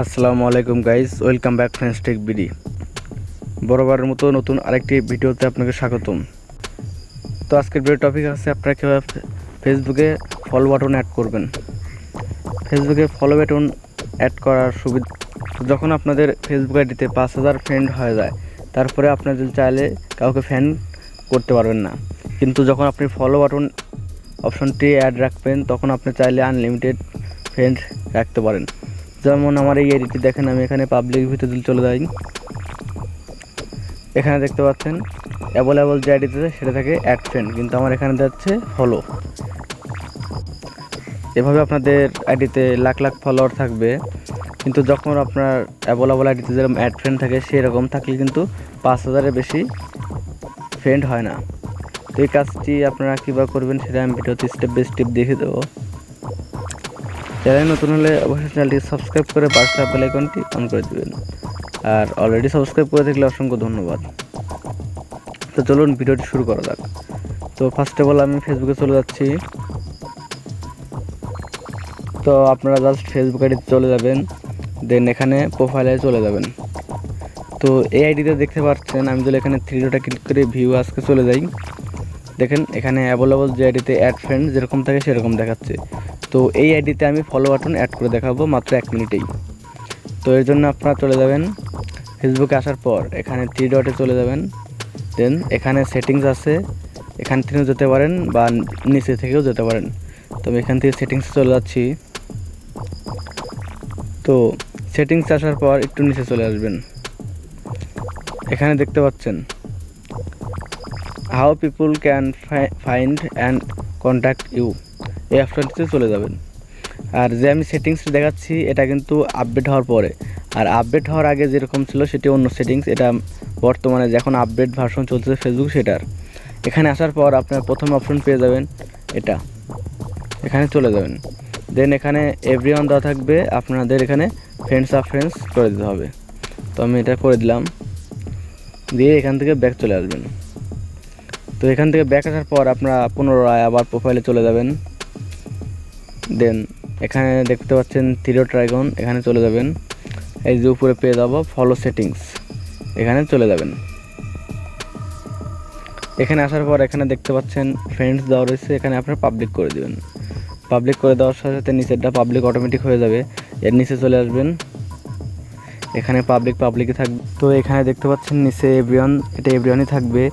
আসসালামু আলাইকুম guys, welcome back friends tech BD. বরাবরের মতো নতুন আরেকটি ভিডিওতে আপনাকে স্বাগতম। তো আজকের ভিডিও টপিক আছে আপনারা কীভাবে ফেসবুকে ফলো বাটন অ্যাড করবেন। ফেসবুকে ফলো বাটন অ্যাড করার সুবিধা, যখন আপনাদের ফেসবুক আইডিতে 5,000 ফ্রেন্ড হয়ে যায় তারপরে আপনারা যদি চাইলে কাউকে ফ্রেন্ড করতে পারবেন না, কিন্তু যখন আপনি ফলো বাটন অপশনটি অ্যাড রাখবেন তখন আপনি চাইলে আনলিমিটেড ফ্রেন্ড রাখতে পারেন। যেমন আমার এই আইডিটি দেখেন, আমি এখানে পাবলিক ভিতরে চলে যাই, এখানে দেখতে পাচ্ছেন অ্যাভেলেবল যে আইডিতে সেটা থাকে অ্যাড ফ্রেন্ড, কিন্তু আমার এখানে যাচ্ছে ফলো। এভাবে আপনাদের আইডিতে লাখ লাখ ফলোয়ার থাকবে, কিন্তু যখন আপনার অ্যাভেলেবল আইডিতে যেরকম অ্যাড ফ্রেন্ড থাকে সেরকম থাকলে কিন্তু 5,000-এর বেশি ফ্রেন্ড হয় না। তো এই কাজটি আপনারা কীভাবে করবেন সেটা আমি ভিডিওতে স্টেপ বাই স্টেপ দেখে দেবো। চ্যানেল নতুন হলে অবশ্যই চ্যানেলটি সাবস্ক্রাইব করে পাশে বেল আইকনটি অন করে দেবেন, আর অলরেডি সাবস্ক্রাইব করে থাকলে অসংখ্য ধন্যবাদ। তো চলুন ভিডিওটি শুরু করা যাক। তো ফার্স্ট অফ অল আমি ফেসবুকে চলে যাচ্ছি। তো আপনারা জাস্ট ফেসবুক আইডিতে চলে যাবেন, দেন এখানে প্রোফাইলে চলে যাবেন। তো এই আইডিতে দেখতে পাচ্ছেন আমি যদি এখানে থ্রি ডটে ক্লিক করে ভিউ আজকে চলে যাই, দেখেন এখানে অ্যাভেলেবল যে আইডিতে অ্যাড ফ্রেন্ড যেরকম থাকে সেরকম দেখাচ্ছে। তো এই আইডিতে আমি ফলো বাটন অ্যাড করে দেখাবো মাত্র 1 মিনিটেই। তো এর জন্য আপনারা চলে যাবেন ফেসবুকে, আসার পর এখানে থ্রি ডটে চলে যাবেন, দেন এখানে সেটিংস আছে, এখান থেকেও যেতে পারেন বা নিচে থেকেও যেতে পারেন। তো আমি এখান থেকে সেটিংসে চলে যাচ্ছি। তো সেটিংস আসার পর একটু নিচে চলে আসবেন, এখানে দেখতে পাচ্ছেন how people can find and contact you, এই অপশনটিতে চলে যাবেন। আর যে আমি সেটিংসটি দেখাচ্ছি এটা কিন্তু আপডেট হওয়ার পরে, আর আপডেট হওয়ার আগে যেরকম ছিল সেটি অন্য সেটিংস, এটা বর্তমানে যখন আপডেট ভার্সন চলছে ফেসবুক সেটার। এখানে আসার পর আপনার প্রথম অপশন পেয়ে যাবেন এটা, এখানে চলে যাবেন, দেন এখানে এভরিওয়ান দেওয়া থাকবে, আপনাদের এখানে ফ্রেন্ডস অফ ফ্রেন্ডস করে দিতে হবে। তো আমি এটা করে দিলাম, দিয়ে এখান থেকে ব্যাক চলে আসবেন। তো এখান থেকে ব্যাক আসার পর আপনারা পুনরায় আবার প্রোফাইলে চলে যাবেন, দেন এখানে দেখতে পাচ্ছেন থ্রি ডট আইকন, এখানে চলে যাবেন, এই যে উপরে পেয়ে যাবো ফলো সেটিংস, এখানে চলে যাবেন। এখানে আসার পর এখানে দেখতে পাচ্ছেন ফ্রেন্ডস দেওয়া রয়েছে, এখানে আপনারা পাবলিক করে দেবেন। পাবলিক করে দেওয়ার সাথে সাথে নিচেরটা পাবলিক অটোমেটিক হয়ে যাবে, এর নিচে চলে আসবেন, এখানে পাবলিকই থাকবে। তো এখানে দেখতে পাচ্ছেন নিচে এভরিওয়ান, এটা এভরিওয়ানই থাকবে,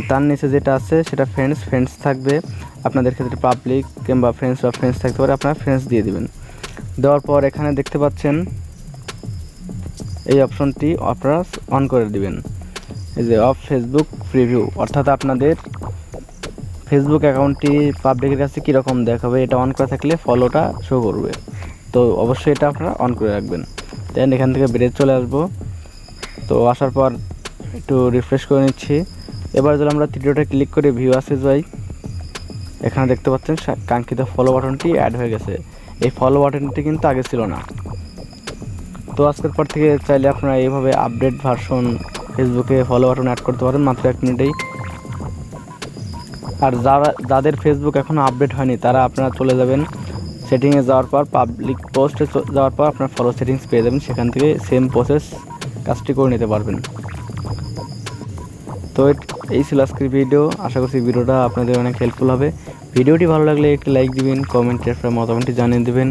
তার নিচে যেটা আছে সেটা ফ্রেন্ডস থাকবে। আপনাদের ক্ষেত্রে পাবলিক কিংবা ফ্রেন্ডস বা ফ্রেন্ডস থাকতে পারে, আপনারা ফ্রেন্ডস দিয়ে দেবেন। দেওয়ার পর এখানে দেখতে পাচ্ছেন এই অপশনটি আপনারা অন করে দিবেন, এই যে অফ ফেসবুক প্রিভিউ, অর্থাৎ আপনাদের ফেসবুক অ্যাকাউন্টটি পাবলিকের কাছে কীরকম দেখাবে এটা অন করে থাকলে ফলোটা শো করবে। তো অবশ্যই এটা আপনারা অন করে রাখবেন। দেন এখান থেকে বেরিয়ে চলে আসবো। তো আসার পর একটু রিফ্রেশ করে নিচ্ছি। এবার যদি আমরা থ্রি ডটে ক্লিক করে ভিউ আসে যাই, এখানে দেখতে পাচ্ছেন কাঙ্ক্ষিত ফলো বাটনটি অ্যাড হয়ে গেছে। এই ফলো বাটনটি কিন্তু আগে ছিল না। তো আজকের পর থেকে চাইলে আপনারা এইভাবে আপডেট ভার্সন ফেসবুকে ফলো বাটন অ্যাড করতে পারেন মাত্র 1 মিনিটেই। আর যাদের ফেসবুক এখনও আপডেট হয়নি তারা আপনারা চলে যাবেন সেটিংয়ে, যাওয়ার পর পাবলিক পোস্টে যাওয়ার পর আপনার ফলো সেটিংস পেয়ে যাবেন, সেখান থেকে সেম প্রসেস কাজটি করে নিতে পারবেন। তো এই ছিল আজকের ভিডিও, আশা করছি ভিডিওটা আপনাদের অনেক হেল্পফুল হবে। ভিডিওটি ভালো লাগলে একটি লাইক দিবেন, কমেন্টে আপনার মতামতটি জানিয়ে দেবেন,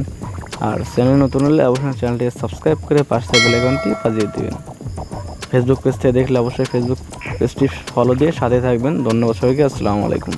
আর চ্যানেল নতুন হলে অবশ্যই চ্যানেলটি সাবস্ক্রাইব করে পাশে বেল আইকনটি বাজিয়ে দেবেন। ফেসবুক পেজ থেকে দেখলে অবশ্যই ফেসবুক পেজটি ফলো দিয়ে সাথে থাকবেন। ধন্যবাদ সবাইকে, আসসালামু আলাইকুম।